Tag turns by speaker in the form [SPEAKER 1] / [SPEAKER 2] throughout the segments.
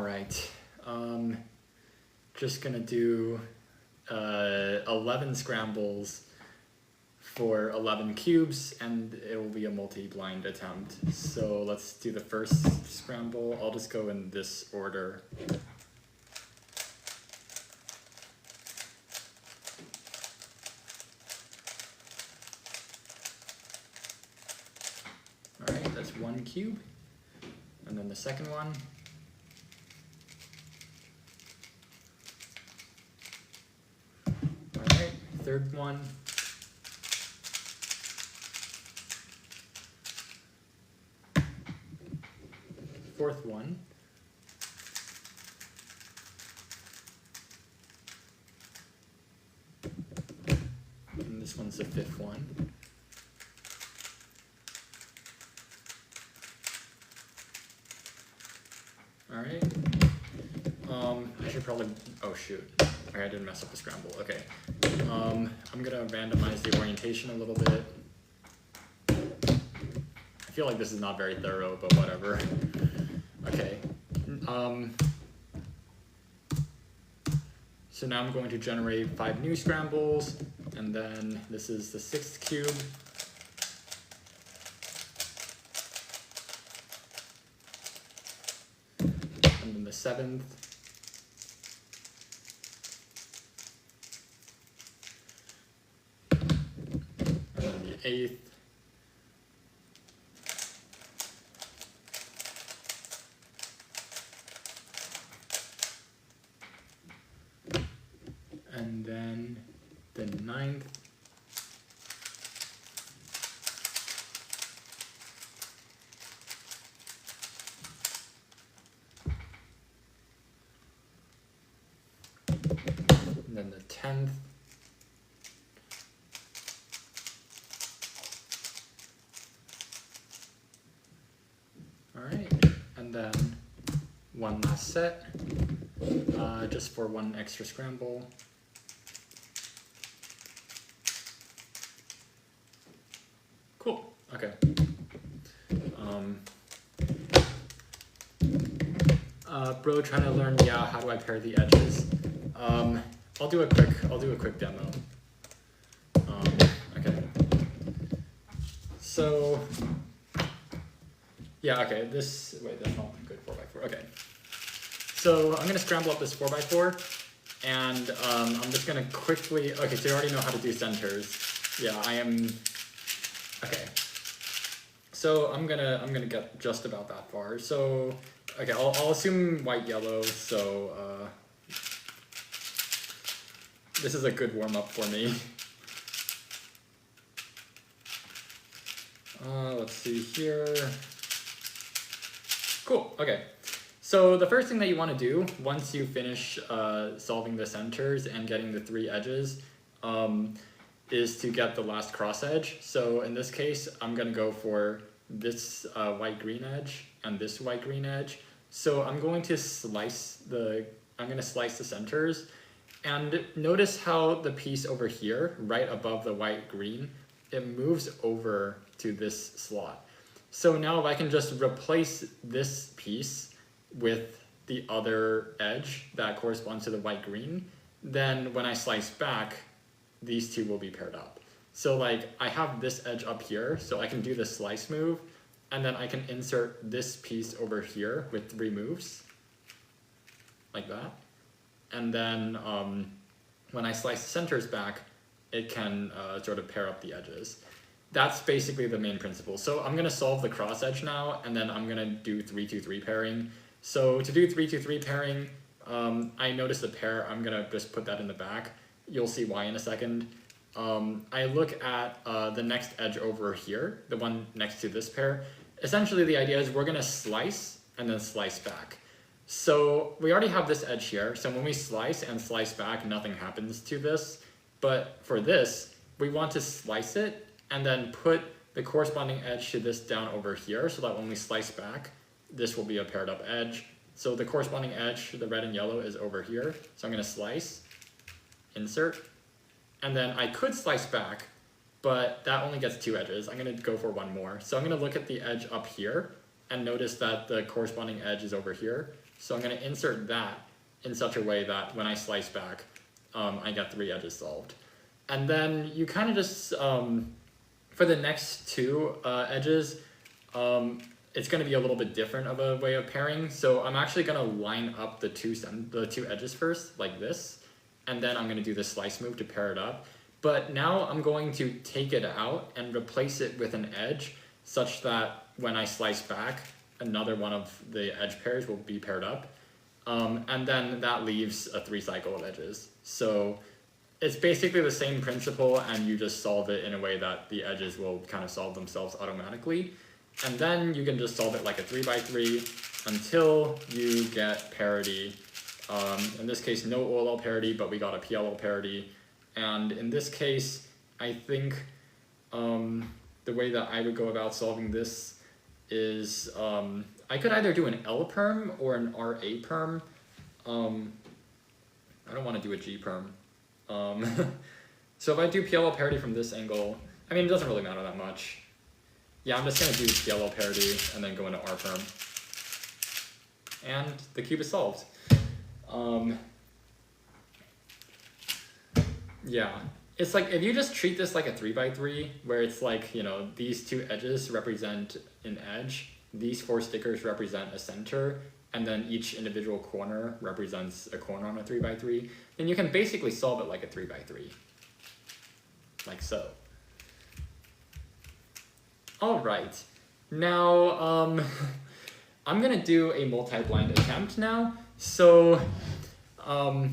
[SPEAKER 1] right, just gonna do 11 scrambles for 11 cubes, and it will be a multi-blind attempt. So let's do the first scramble. I'll just go in this order. All right, that's 1 cube. And then the second one. All right, third one. Fourth one. And this one's the fifth one. All right. I should probably, oh shoot. Okay, I didn't mess up the scramble. Okay. I'm gonna randomize the orientation a little bit. I feel like this is not very thorough, but whatever. Okay. So now I'm going to generate 5 new scrambles, and then this is the 6th cube. And then the 7th. And then the 8th. And then the 9th. And then the 10th. All right, and then one last set, just for 1 extra scramble. Cool, okay. Bro, trying to learn, yeah, how do I pair the edges? I'll do a quick demo. Okay. So, yeah, okay, wait, that's not a good 4x4, okay. So I'm gonna scramble up this 4x4, and I'm just gonna quickly, okay, so you already know how to do centers. Yeah, I am, okay. So I'm gonna get just about that far. So, okay, I'll assume white, yellow, so this is a good warm-up for me. Let's see here. Cool, okay. So the first thing that you want to do, once you finish solving the centers and getting the 3 edges, is to get the last cross edge. So in this case, I'm gonna go for this white-green edge and this white-green edge. So I'm going to slice the centers, and notice how the piece over here, right above the white-green, it moves over to this slot. So now if I can just replace this piece with the other edge that corresponds to the white-green, then when I slice back, these two will be paired up. So like I have this edge up here, so I can do the slice move, and then I can insert this piece over here with 3 moves, like that. And then when I slice the centers back, it can sort of pair up the edges. That's basically the main principle. So I'm gonna solve the cross edge now, and then I'm gonna do 3-2-3 pairing. So to do 3-2-3 pairing, I noticed a pair, I'm gonna just put that in the back. You'll see why in a second. I look at the next edge over here, the one next to this pair. Essentially the idea is we're gonna slice and then slice back. So we already have this edge here, so when we slice and slice back, nothing happens to this. But for this, we want to slice it and then put the corresponding edge to this down over here, so that when we slice back, this will be a paired up edge. So the corresponding edge, the red and yellow, is over here. So I'm gonna slice, insert, and then I could slice back, but that only gets 2 edges. I'm gonna go for 1 more. So I'm gonna look at the edge up here and notice that the corresponding edge is over here. So I'm going to insert that in such a way that when I slice back, I get 3 edges solved. And then you kind of just, for the next 2 edges, it's going to be a little bit different of a way of pairing. So I'm actually going to line up the two edges first, like this, and then I'm going to do the slice move to pair it up. But now I'm going to take it out and replace it with an edge such that when I slice back, another one of the edge pairs will be paired up. And then that leaves a 3 cycle of edges. So it's basically the same principle, and you just solve it in a way that the edges will kind of solve themselves automatically. And then you can just solve it like a 3x3 until you get parity. In this case, no OLL parity, but we got a PLL parity. And in this case, I think the way that I would go about solving this is I could either do an L perm or an RA perm. I don't want to do a G perm. So if I do PLL parity from this angle, I mean, it doesn't really matter that much. Yeah, I'm just going to do PLL parity and then go into R perm. And the cube is solved. Yeah, it's like if you just treat this like a 3x3, where it's like, you know, these 2 edges represent an edge, these 4 stickers represent a center, and then each individual corner represents a corner on a 3x3, then you can basically solve it like a 3x3, like so. All right, now I'm gonna do a multi-blind attempt now. So, okay.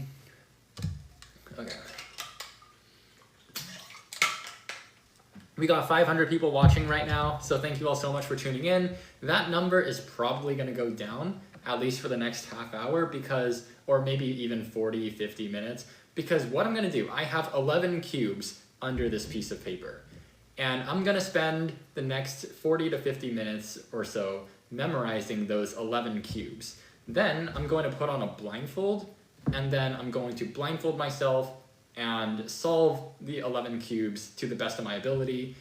[SPEAKER 1] We got 500 people watching right now, so thank you all so much for tuning in. That number is probably gonna go down, at least for the next half hour, because, or maybe even 40, 50 minutes, because what I'm gonna do, I have 11 cubes under this piece of paper. And I'm gonna spend the next 40 to 50 minutes or so memorizing those 11 cubes. Then I'm going to put on a blindfold, and then I'm going to blindfold myself and solve the 11 cubes to the best of my ability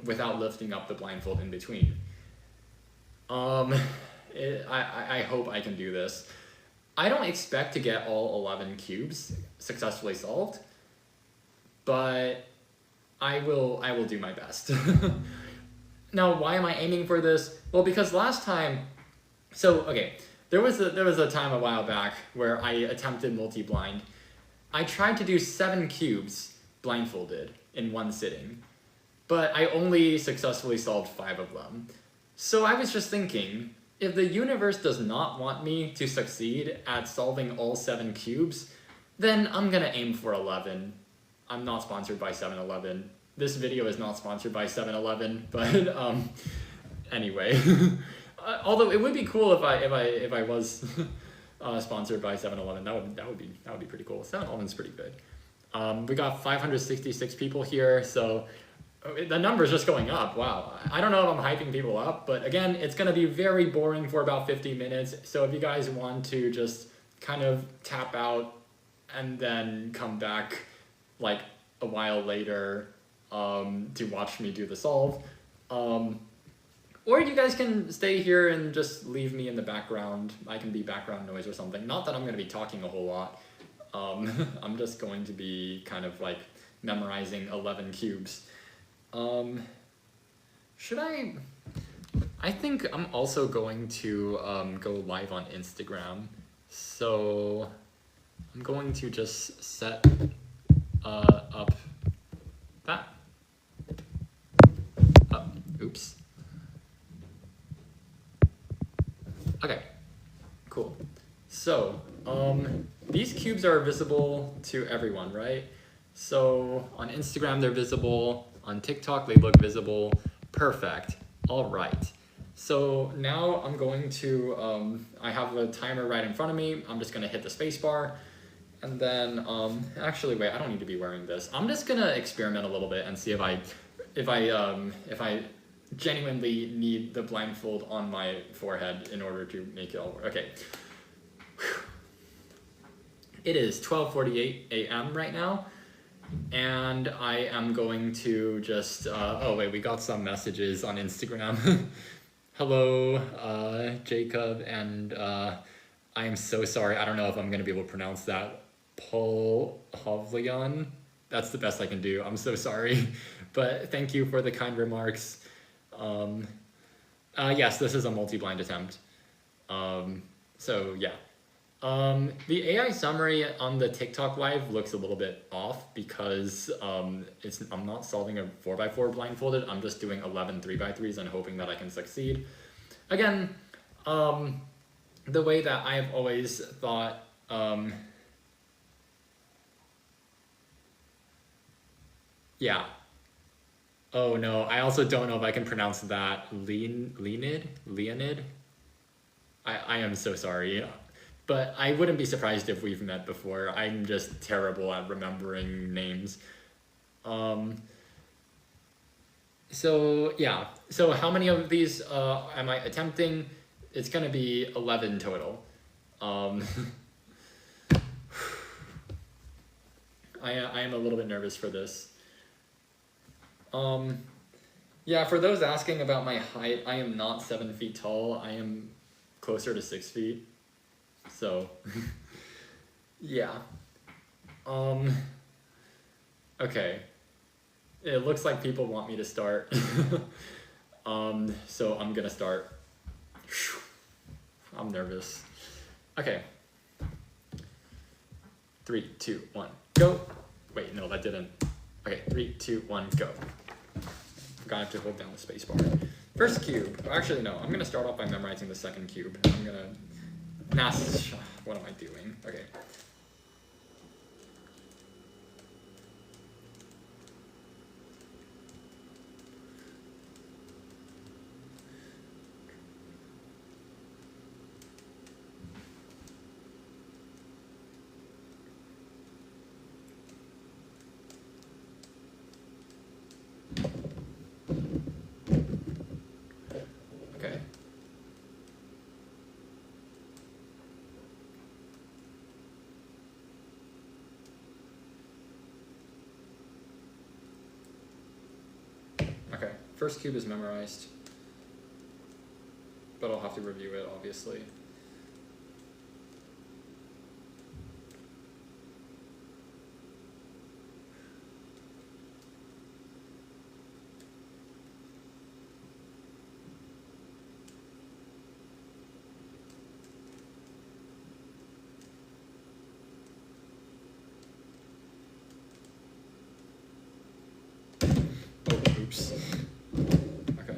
[SPEAKER 1] without lifting up the blindfold in between. I hope I can do this. I don't expect to get all 11 cubes successfully solved, but I will do my best. Now, why am I aiming for this? Well, because last time, so okay, there was a time a while back where I attempted multi-blind. I tried to do 7 cubes blindfolded in one sitting, but I only successfully solved 5 of them. So I was just thinking, if the universe does not want me to succeed at solving all 7 cubes, then I'm gonna aim for 11. I'm not sponsored by 7-Eleven. This video is not sponsored by 7-Eleven, but anyway. Although it would be cool if I was sponsored by 7-Eleven. That would be pretty cool. 7-Eleven's pretty good. We got 566 people here, so the number's just going up. Wow. I don't know if I'm hyping people up, but again, it's gonna be very boring for about 50 minutes. So if you guys want to just kind of tap out and then come back like a while later to watch me do the solve, or you guys can stay here and just leave me in the background. I can be background noise or something. Not that I'm going to be talking a whole lot. I'm just going to be kind of like memorizing 11 cubes. Should I think I'm also going to go live on Instagram. So I'm going to just set up that. Oops. Okay, cool. So, these cubes are visible to everyone, right? So on Instagram, they're visible. On TikTok, they look visible. Perfect. All right. So now I'm going to, I have the timer right in front of me. I'm just gonna hit the space bar. And then, actually, wait, I don't need to be wearing this. I'm just gonna experiment a little bit and see if I genuinely need the blindfold on my forehead in order to make it all work. Okay. Whew. It is 12:48 a.m. right now, and I am going to just, oh wait, we got some messages on Instagram. Hello, Jacob and I am so sorry. I don't know if I'm gonna be able to pronounce that. Polhovlion. That's the best I can do. I'm so sorry, but thank you for the kind remarks. Yes, this is a multi-blind attempt. So yeah. The AI summary on the TikTok live looks a little bit off because I'm not solving a 4x4 blindfolded. I'm just doing 11 3x3s and hoping that I can succeed. Again, the way that I have always thought, yeah. Oh no, I also don't know if I can pronounce that. Leonid? I am so sorry. But I wouldn't be surprised if we've met before. I'm just terrible at remembering names. So yeah, so how many of these am I attempting? It's gonna be 11 total. I am a little bit nervous for this. Yeah, for those asking about my height, I am not 7 feet tall. I am closer to 6 feet. So, yeah. Okay. It looks like people want me to start. So I'm gonna start. I'm nervous. Okay. 3, 2, 1, go. Wait, no, that didn't. Okay, 3, 2, 1, go. Forgot I have to hold down the space bar. First cube. Actually, no. I'm gonna start off by memorizing the second cube. I'm gonna. What am I doing? Okay. Okay. Okay, first cube is memorized, but I'll have to review it, obviously. Oh, oops. Okay.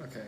[SPEAKER 1] Okay.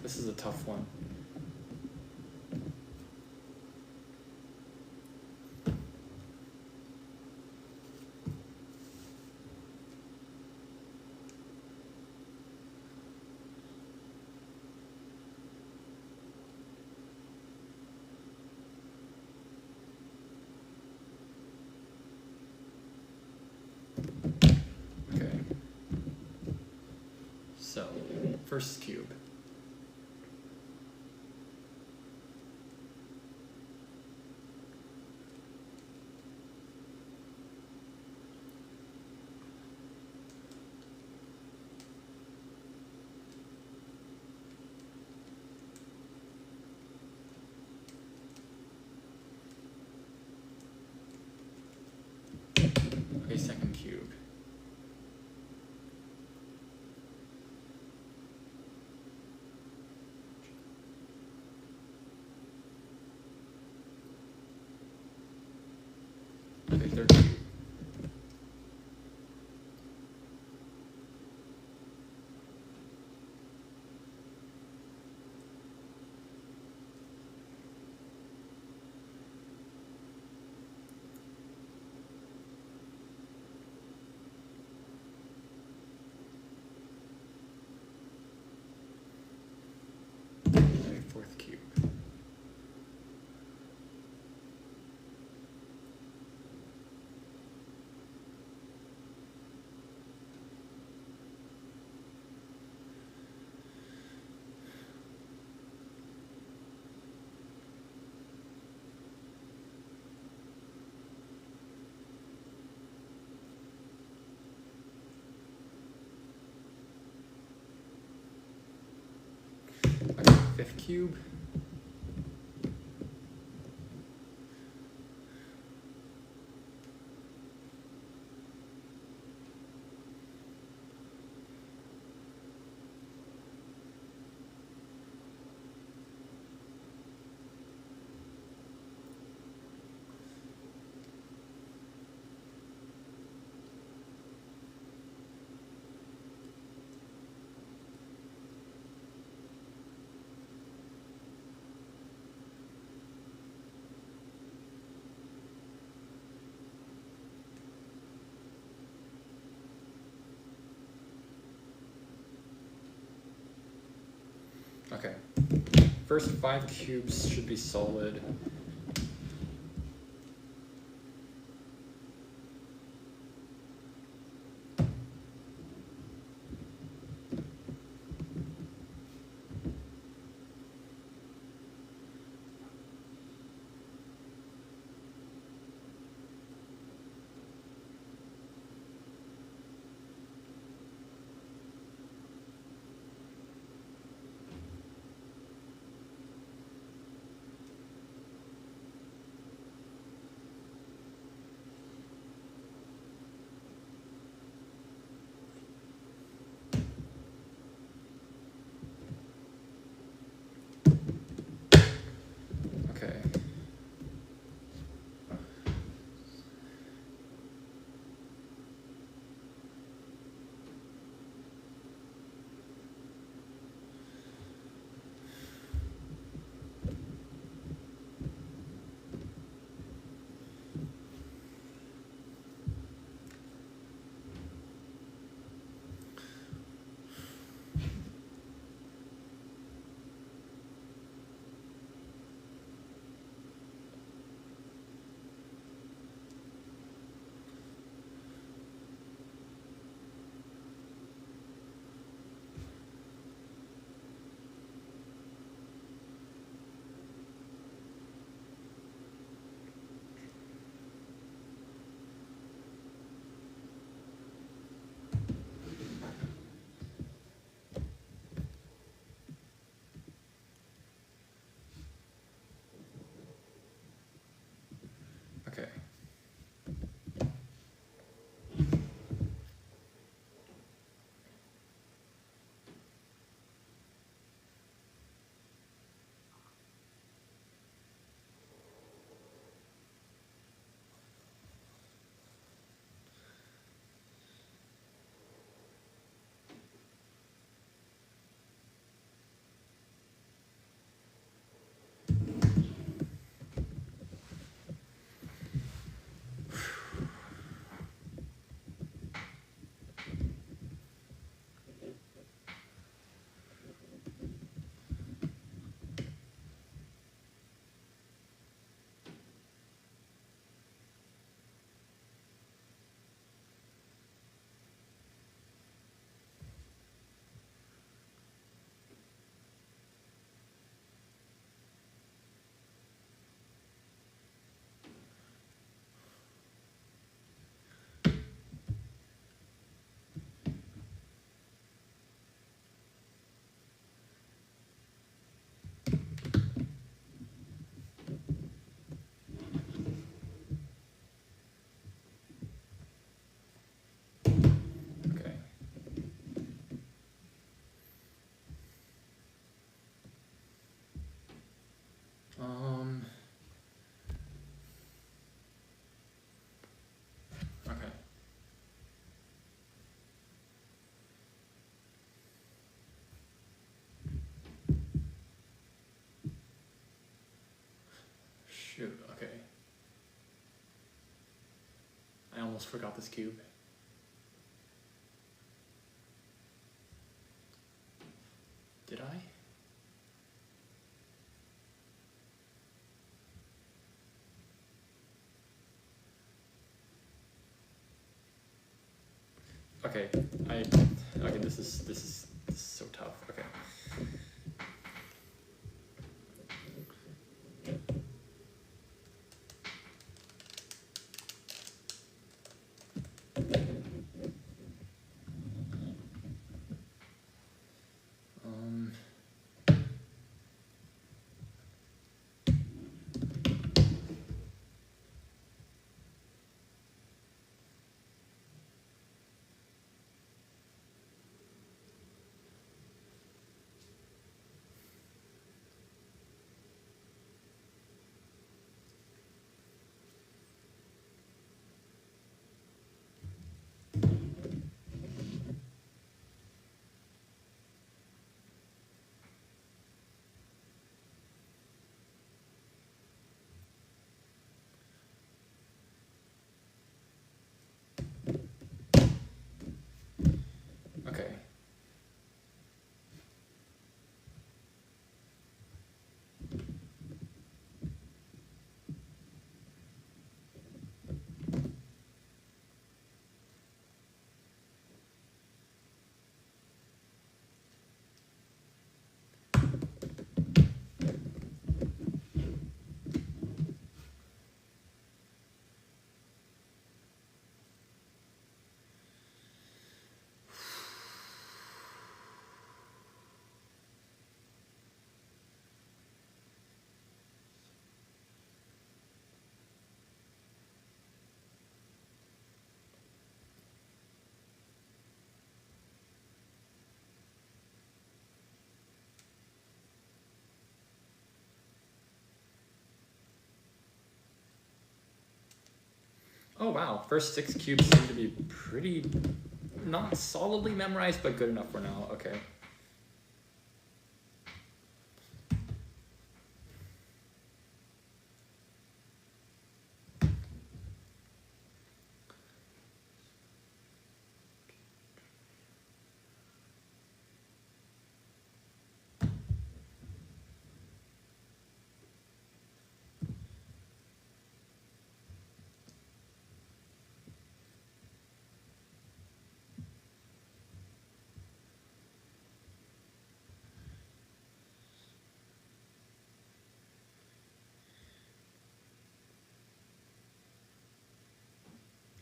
[SPEAKER 1] This is a tough one. Okay. So, first cube. Okay, second cube. Okay, third cube. Okay, fourth cube. Okay, fifth cube. Okay. First 5 cubes should be solid. Okay. Okay. Shoot, okay. I almost forgot this cube. Did I? Okay, okay, this is so tough. Okay. Okay. Oh wow, first 6 cubes seem to be pretty, not solidly memorized, but good enough for now. Okay.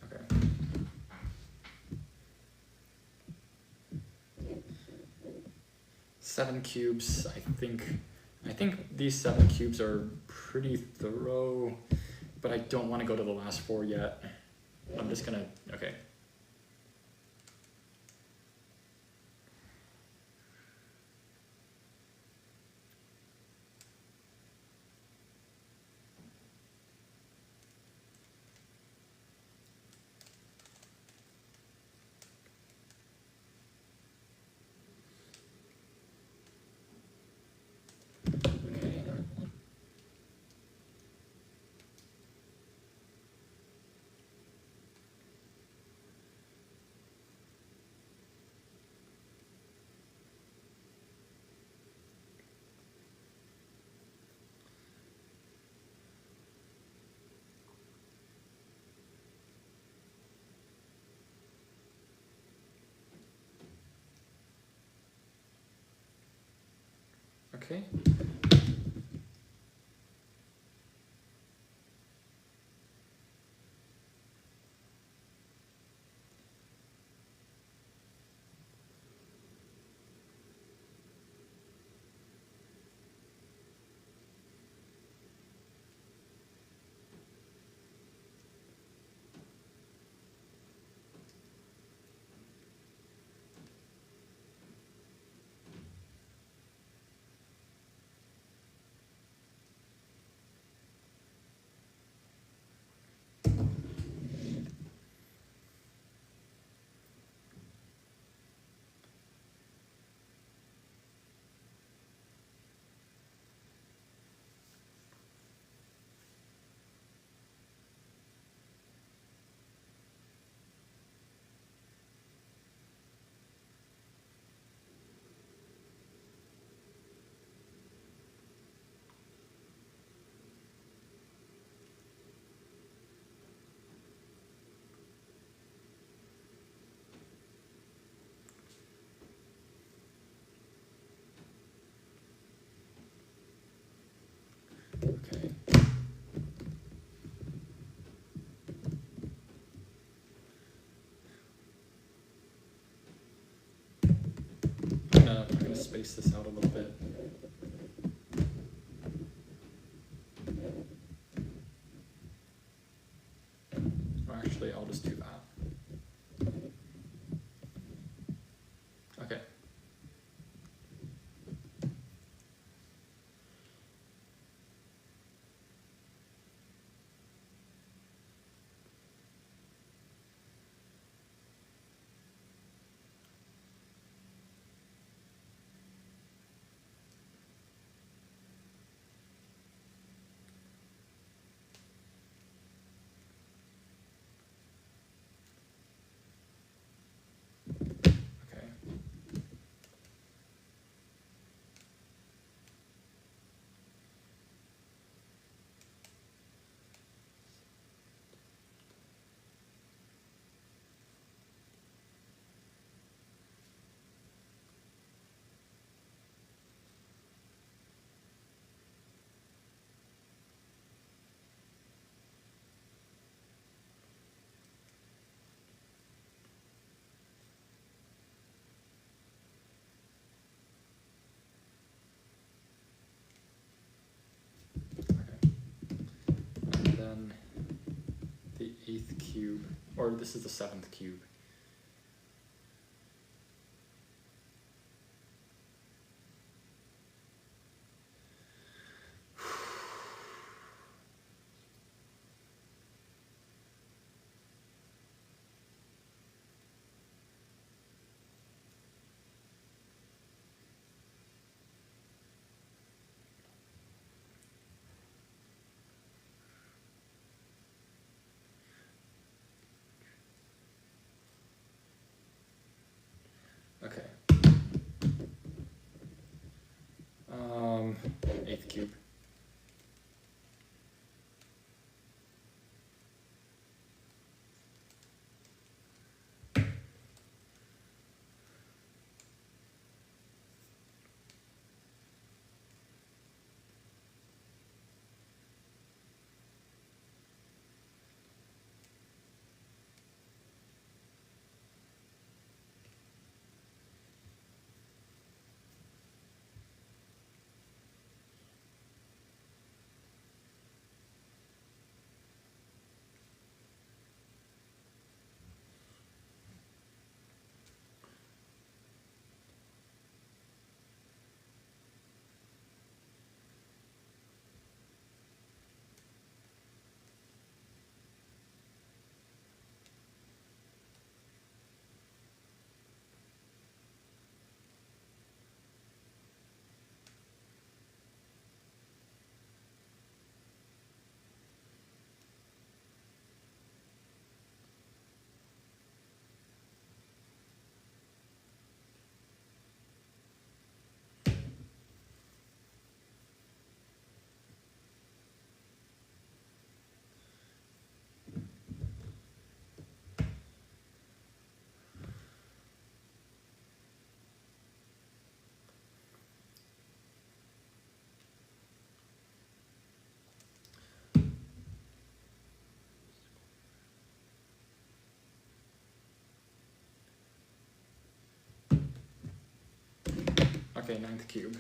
[SPEAKER 1] Okay. Seven cubes, I think these 7 cubes are pretty thorough, but I don't want to go to the last 4 yet. I'm just gonna, okay. Okay. Okay. I'm gonna space this out a little bit. Or actually, I'll just do that. Okay. Okay. And then the 8th cube, or this is the 7th cube. Okay. 8th cube. Okay, 9th cube.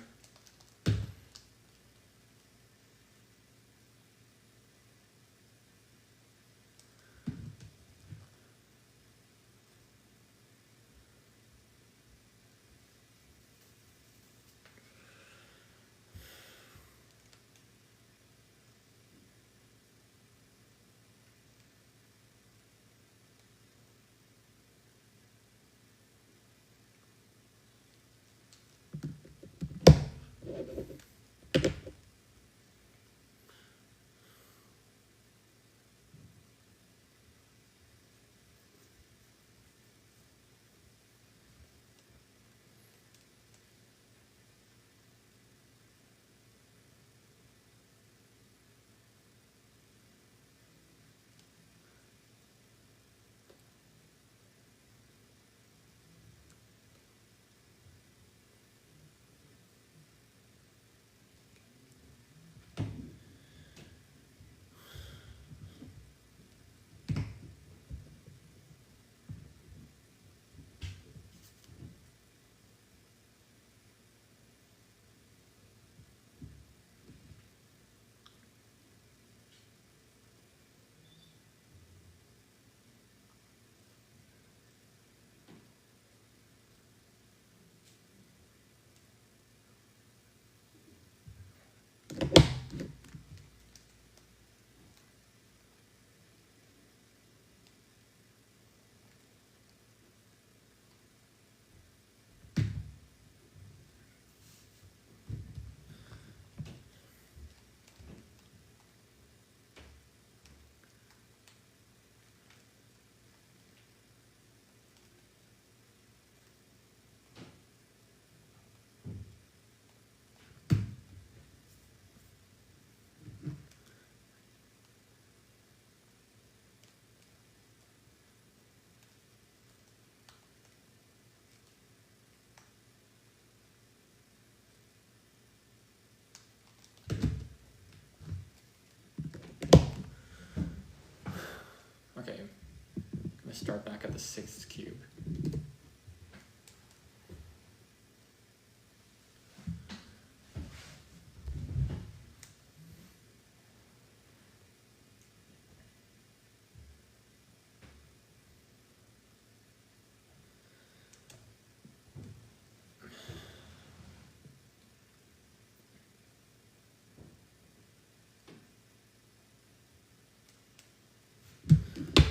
[SPEAKER 1] start back at the 6th cube.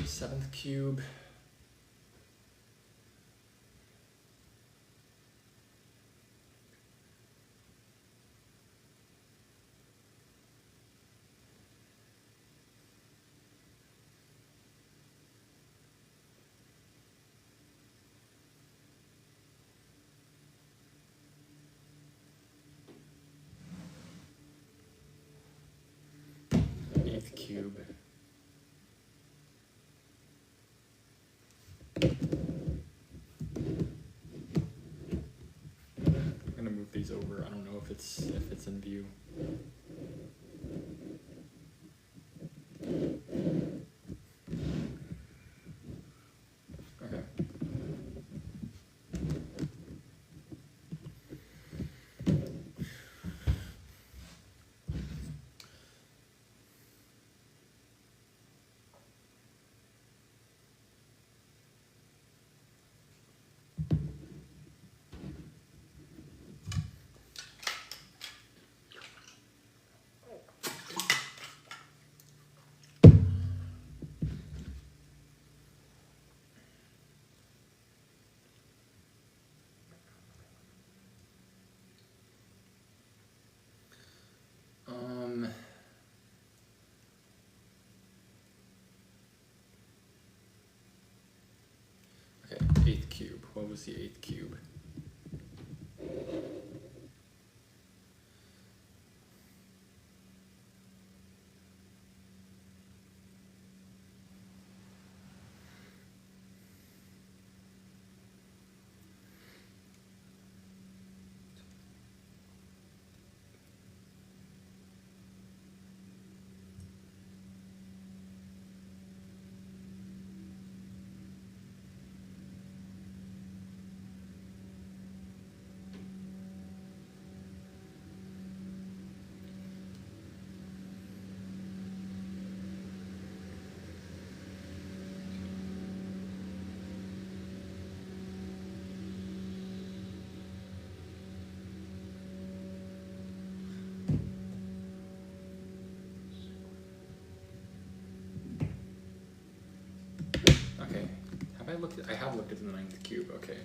[SPEAKER 1] Seventh cube. Eighth cube. These over. I don't know if it's in view. Okay. Okay, 8th cube. What was the 8th cube? Okay. I have looked at the 9th cube. Okay.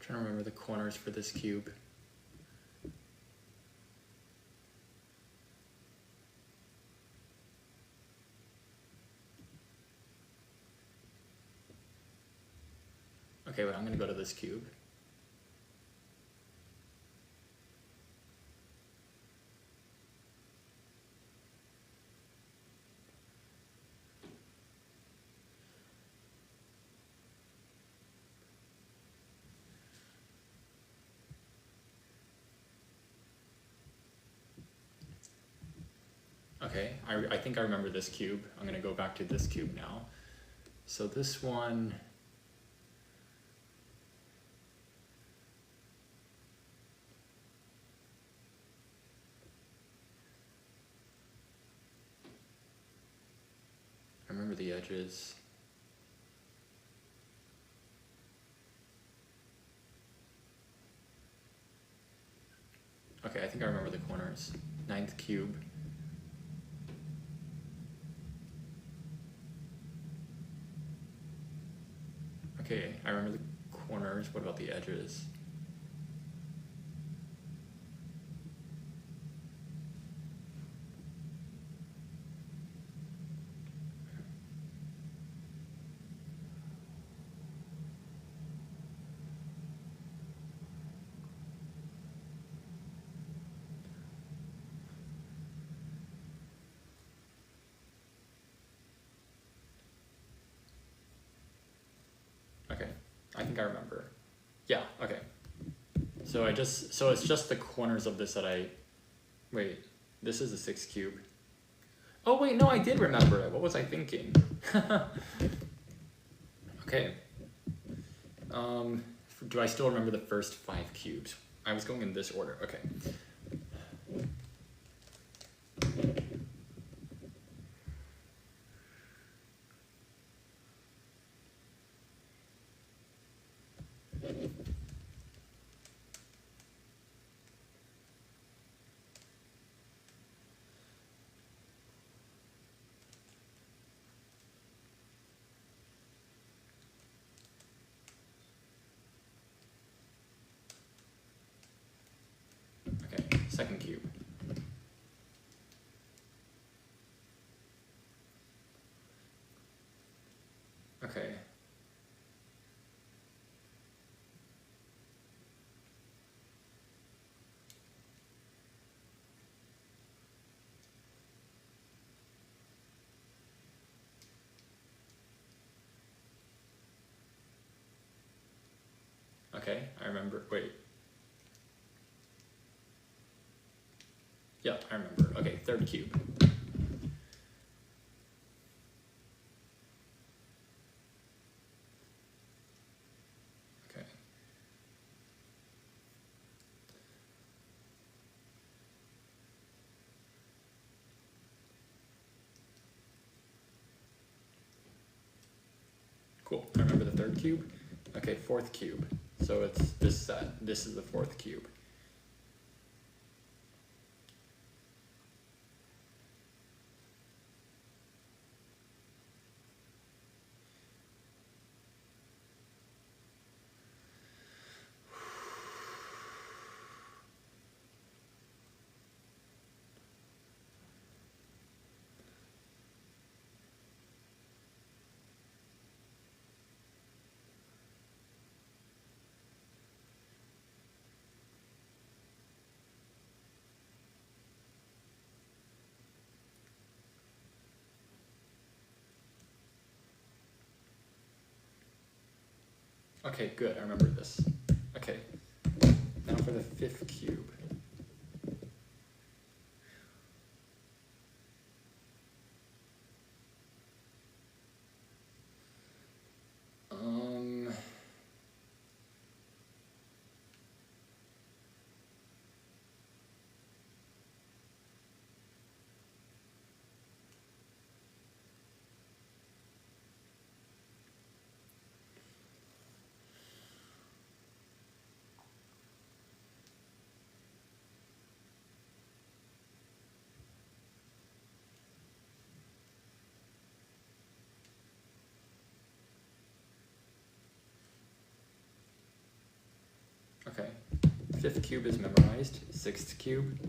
[SPEAKER 1] Trying to remember the corners for this cube. Okay, but I'm gonna go to this cube. Okay, I think I remember this cube. I'm gonna go back to this cube now. So this one, edges. Okay, I think I remember the corners. 9th cube. Okay, I remember the corners. What about the edges? Okay, I think I remember. Yeah, okay. So it's just the corners of this that wait, this is a 6th cube. Oh wait, no, I did remember it. What was I thinking? Okay. Do I still remember the first 5 cubes? I was going in this order, okay. Okay, 2nd cube. Okay. Okay, I remember, wait. Yeah, I remember. Okay, 3rd cube. Okay. Cool, I remember the 3rd cube. Okay, 4th cube. So it's this set. This is the 4th cube. Okay, good, I remember this. Okay, now for the 5th cube. Okay, 5th cube is memorized. 6th cube.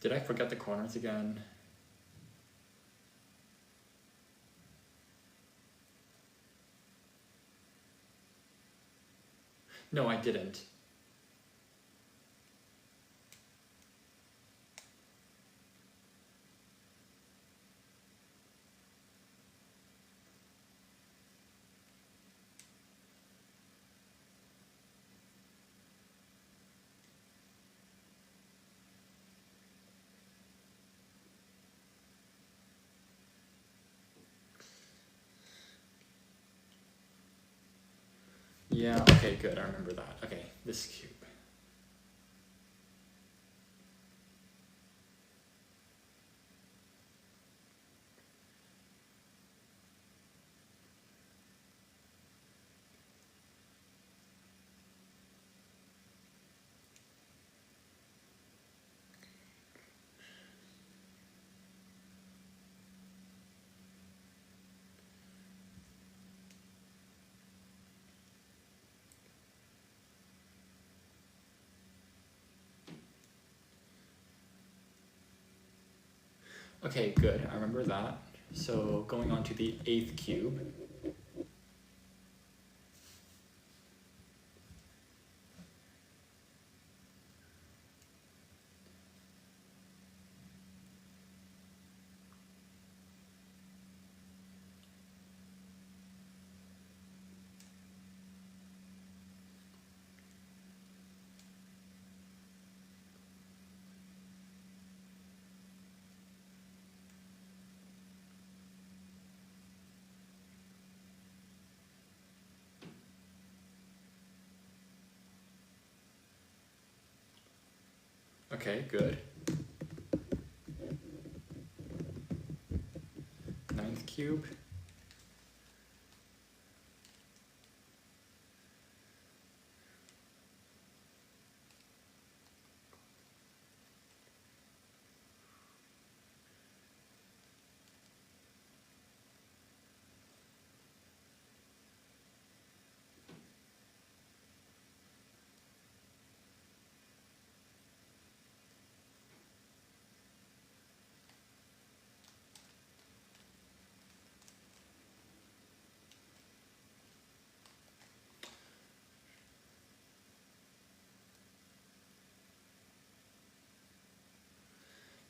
[SPEAKER 1] Did I forget the corners again? No, I didn't. Yeah, okay, good, I remember that. Okay, this cube. Okay, good, I remember that. So going on to the 8th cube. Okay, good. 9th cube.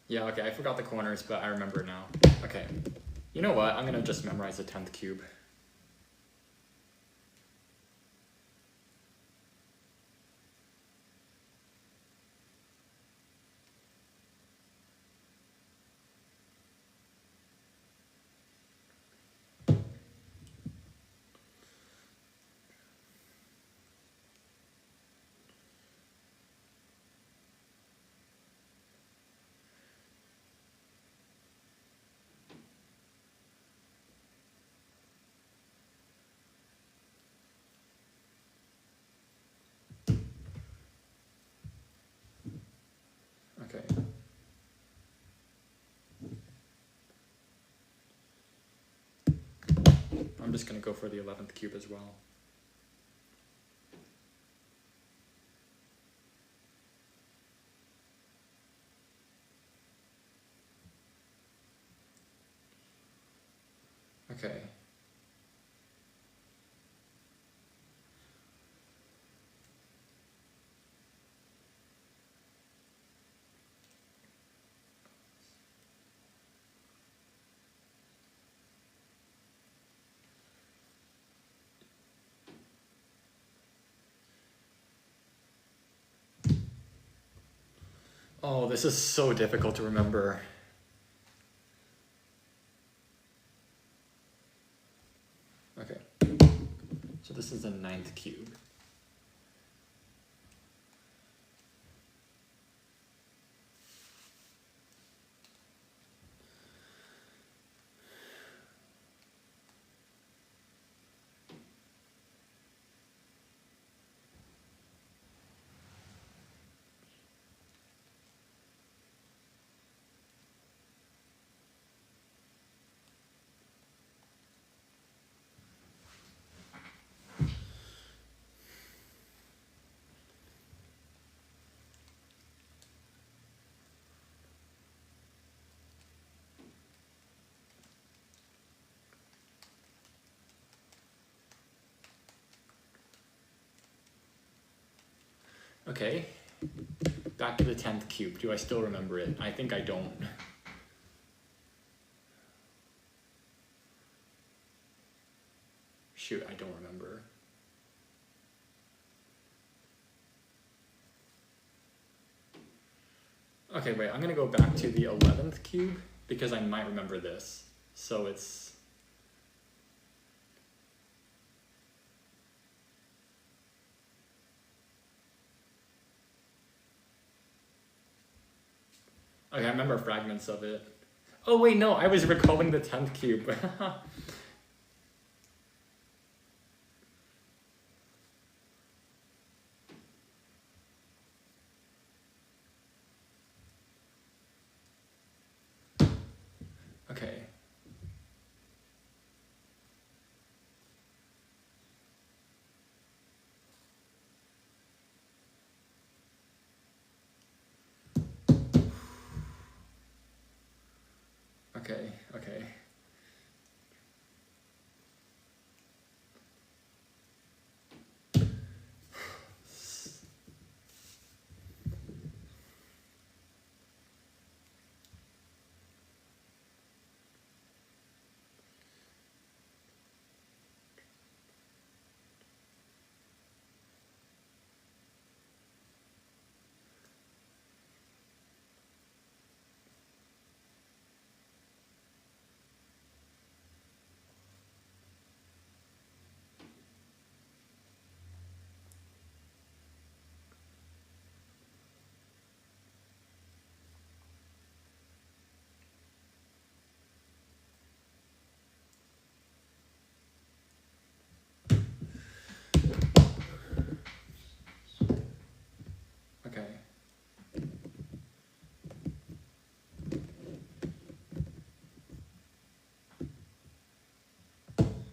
[SPEAKER 1] Yeah, okay, I forgot the corners, but I remember now. Okay, you know what? I'm gonna just memorize the 10th cube. Okay. I'm just gonna go for the 11th cube as well. Okay. Oh, this is so difficult to remember. Okay. So this is the 9th cube. Okay, back to the 10th cube. Do I still remember it? I think I don't. Shoot, I don't remember. Okay, wait, I'm gonna go back to the 11th cube because I might remember this. So it's... Okay, I remember fragments of it. Oh wait, no, I was recalling the 10th cube. Okay. Okay, okay. Okay.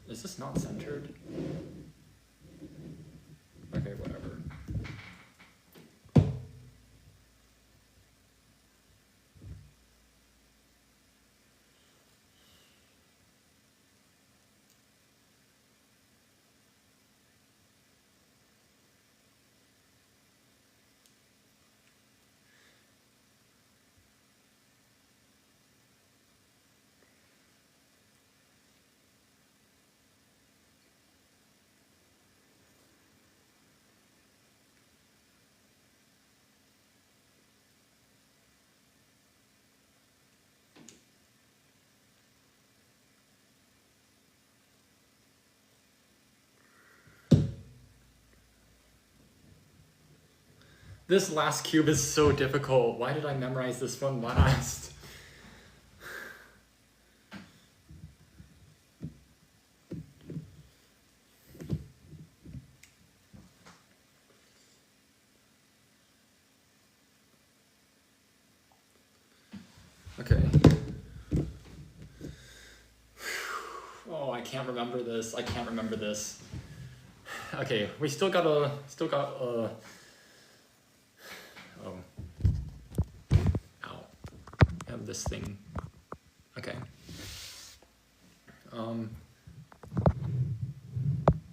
[SPEAKER 1] Is this not centered? Okay, whatever. This last cube is so difficult. Why did I memorize this one last? Okay. Oh, I can't remember this. I can't remember this. Okay, we still got oh. Ow. I have this thing. Okay.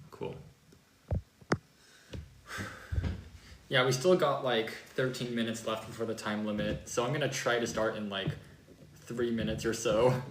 [SPEAKER 1] Cool. Yeah, we still got like 13 minutes left before the time limit, so I'm gonna try to start in like 3 minutes or so.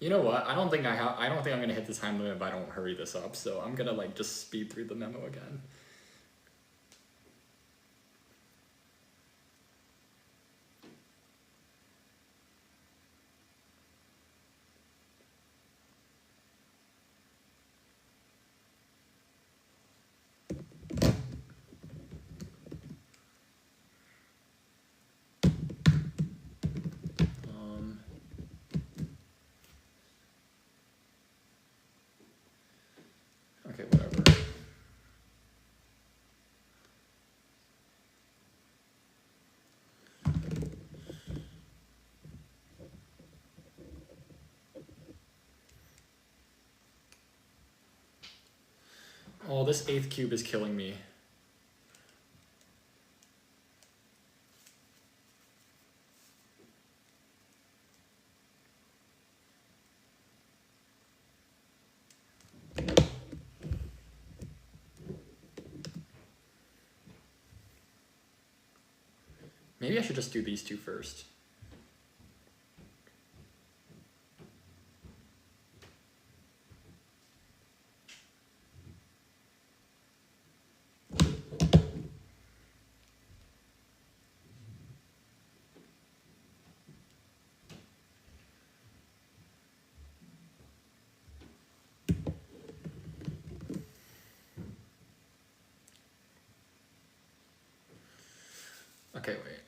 [SPEAKER 1] You know what? I don't think I'm gonna hit the time limit if I don't hurry this up. So I'm gonna like just speed through the memo again. Okay, whatever. Oh, this 8th cube is killing me. Maybe I should just do these two first. Okay, wait.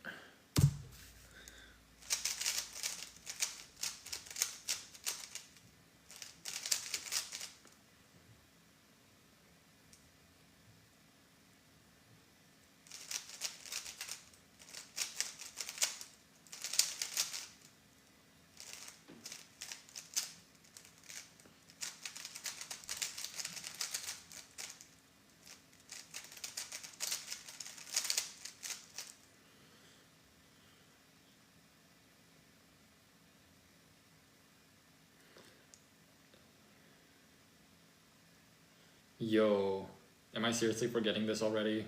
[SPEAKER 1] Yo, am I seriously forgetting this already?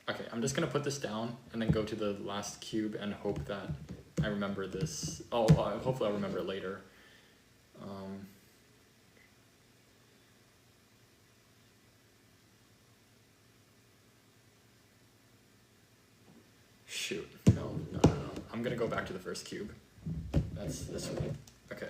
[SPEAKER 1] Okay, I'm just gonna put this down and then go to the last cube and hope that I remember this. Oh, hopefully I'll remember it later. Shoot, no. I'm gonna go back to the first cube. That's this one. Okay.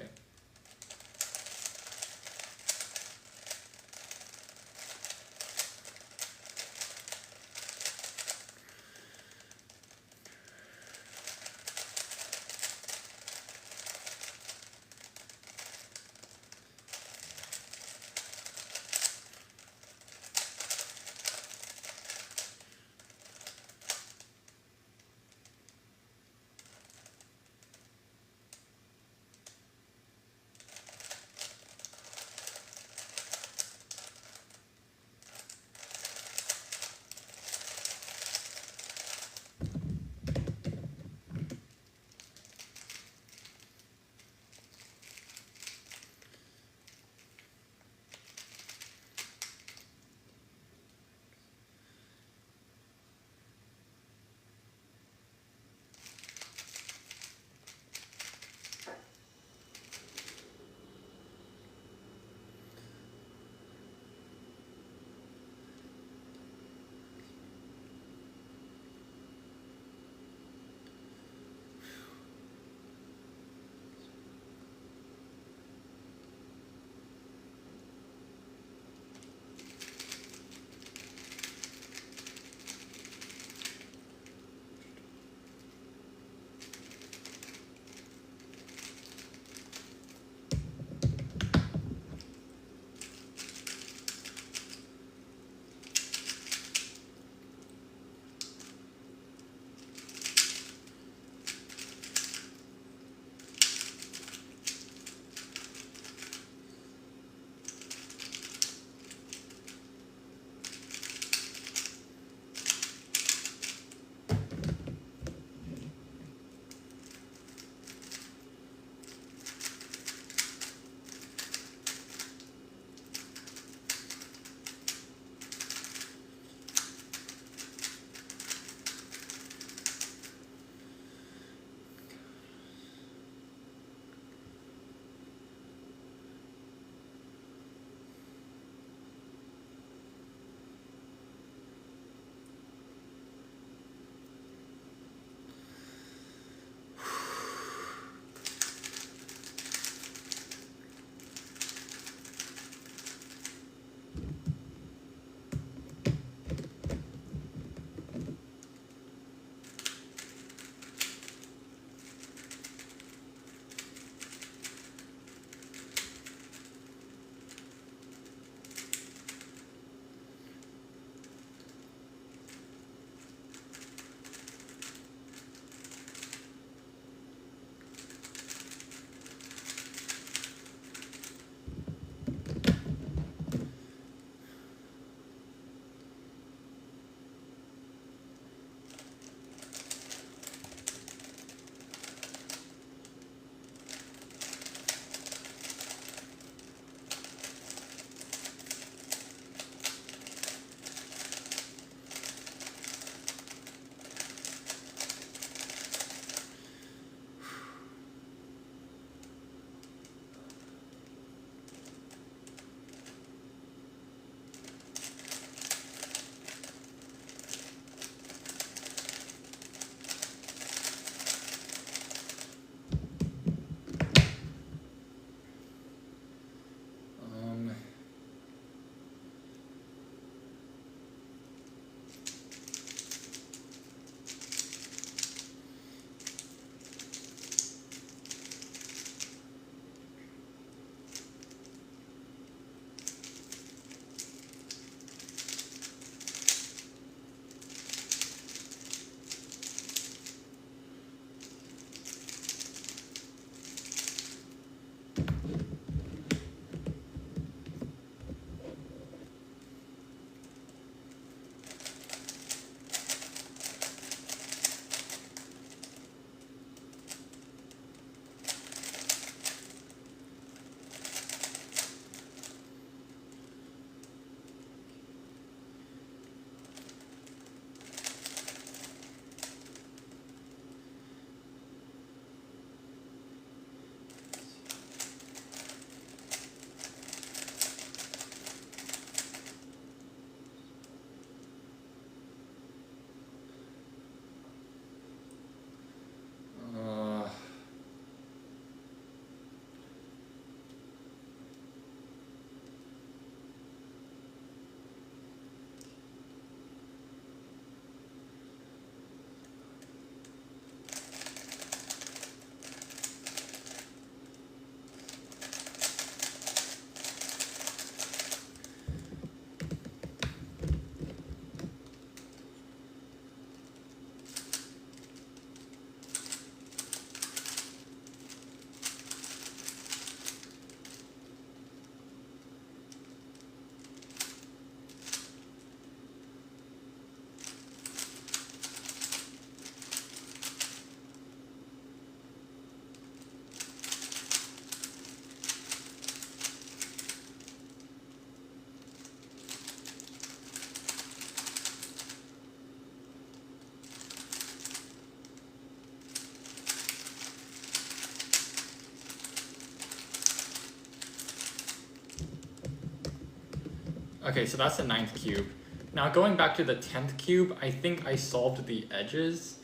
[SPEAKER 1] Okay, so that's the 9th cube. Now going back to the 10th cube, I think I solved the edges.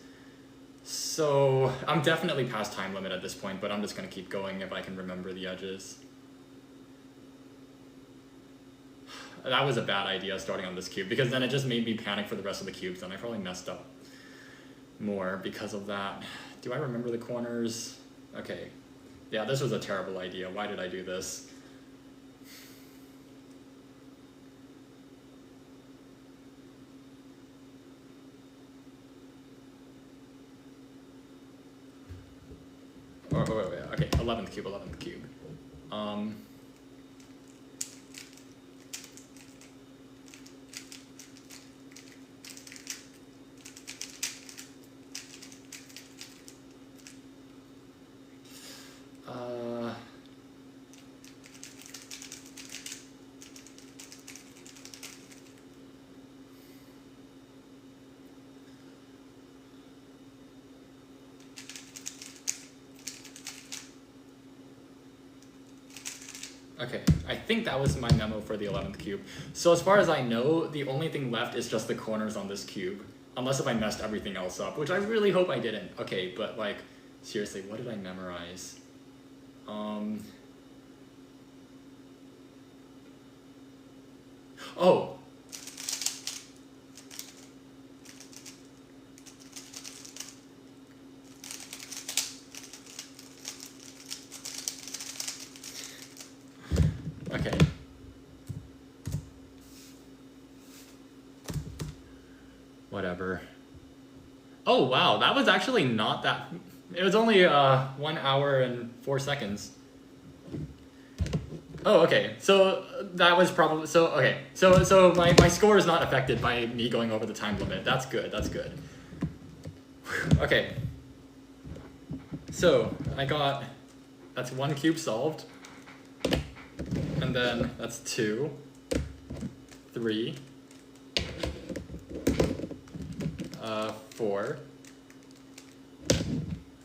[SPEAKER 1] So I'm definitely past time limit at this point, but I'm just gonna keep going if I can remember the edges. That was a bad idea starting on this cube, because then it just made me panic for the rest of the cubes, and I probably messed up more because of that. Do I remember the corners? Okay. Yeah, this was a terrible idea. Why did I do this? Wait. Okay, 11th cube. Okay, I think that was my memo for the 11th cube. So as far as I know, the only thing left is just the corners on this cube. Unless if I messed everything else up, which I really hope I didn't. Okay, but like, seriously, what did I memorize? Oh! Okay. Whatever. Oh wow, that was actually not that... It was only 1 hour and 4 seconds. Oh, okay. So that was probably... So, okay. So my score is not affected by me going over the time limit. That's good, that's good. Okay. So I got... That's 1 cube solved. And then that's 2, 3, 4,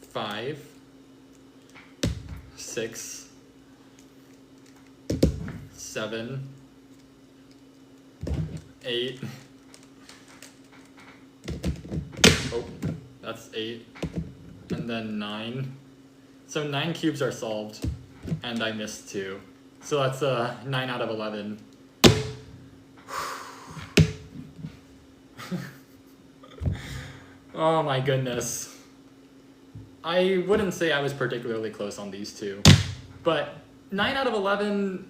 [SPEAKER 1] 5, 6, 7, 8. Oh, that's 8. And then 9. So 9 cubes are solved, and I missed 2. So that's 9 out of 11. Oh my goodness. I wouldn't say I was particularly close on these two, but 9 out of 11...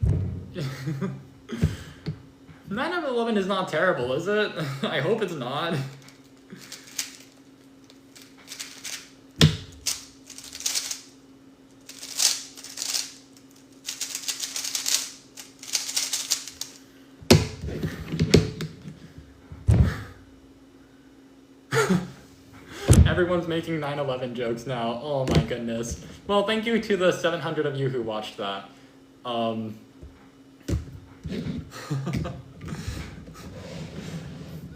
[SPEAKER 1] 9 out of 11 is not terrible, is it? I hope it's not. Everyone's making 9/11 jokes now. Oh my goodness. Well, thank you to the 700 of you who watched that.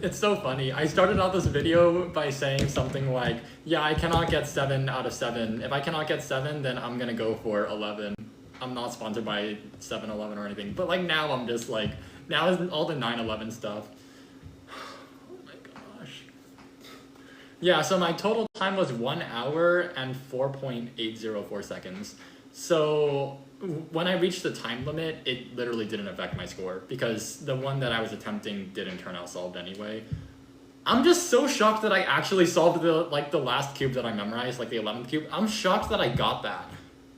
[SPEAKER 1] It's so funny. I started out this video by saying something like, yeah, I cannot get 7 out of 7. If I cannot get 7, then I'm gonna go for 11. I'm not sponsored by 7-Eleven or anything. But like now I'm just like, now is all the 9/11 stuff. Yeah, so my total time was 1 hour and 4.804 seconds. So when I reached the time limit, it literally didn't affect my score because the one that I was attempting didn't turn out solved anyway. I'm just so shocked that I actually solved the last cube that I memorized, like the 11th cube. I'm shocked that I got that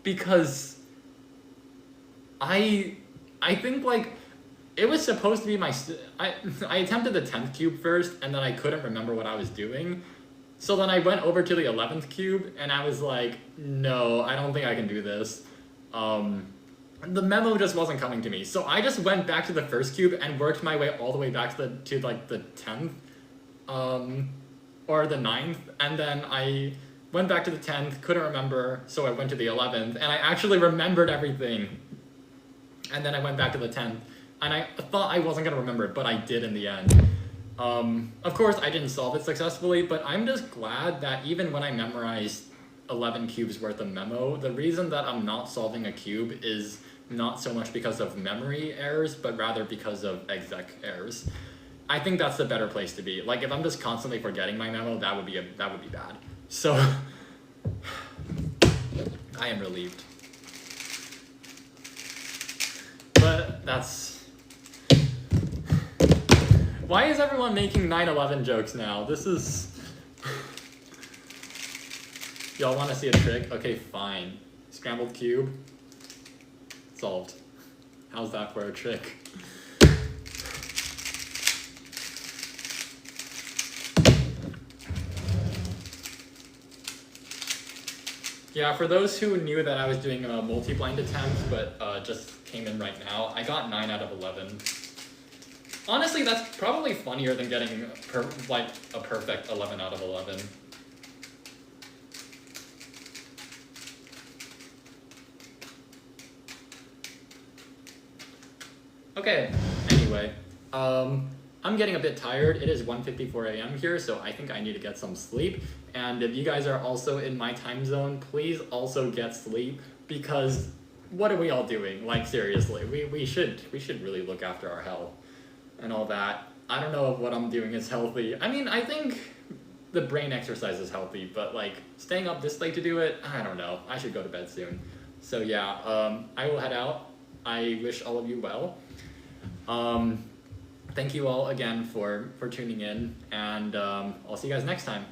[SPEAKER 1] because I think like it was supposed to be my... I attempted the 10th cube first and then I couldn't remember what I was doing. So then I went over to the 11th cube and I was like, no, I don't think I can do this. The memo just wasn't coming to me. So I just went back to the first cube and worked my way all the way back to the 10th, or the 9th. And then I went back to the 10th, couldn't remember, so I went to the 11th and I actually remembered everything. And then I went back to the 10th and I thought I wasn't gonna remember it, but I did in the end. Of course, I didn't solve it successfully, but I'm just glad that even when I memorized 11 cubes worth of memo, the reason that I'm not solving a cube is not so much because of memory errors, but rather because of exec errors. I think that's the better place to be. Like if I'm just constantly forgetting my memo, that would be bad. So I am relieved. But that's... Why is everyone making 9/11 jokes now? This is... Y'all want to see a trick? Okay, fine. Scrambled cube. Solved. How's that for a trick? Yeah, for those who knew that I was doing a multi-blind attempt, but just came in right now, I got 9 out of 11. Honestly, that's probably funnier than getting like a perfect 11 out of 11. Okay, anyway, I'm getting a bit tired. It is 1:54 a.m. here, so I think I need to get some sleep. And if you guys are also in my time zone, please also get sleep, because what are we all doing? Like seriously, we should really look after our health and all that. I don't know if what I'm doing is healthy. I mean, I think the brain exercise is healthy, but like staying up this late to do it, I don't know. I should go to bed soon. So yeah, I will head out. I wish all of you well. Thank you all again for tuning in, and I'll see you guys next time.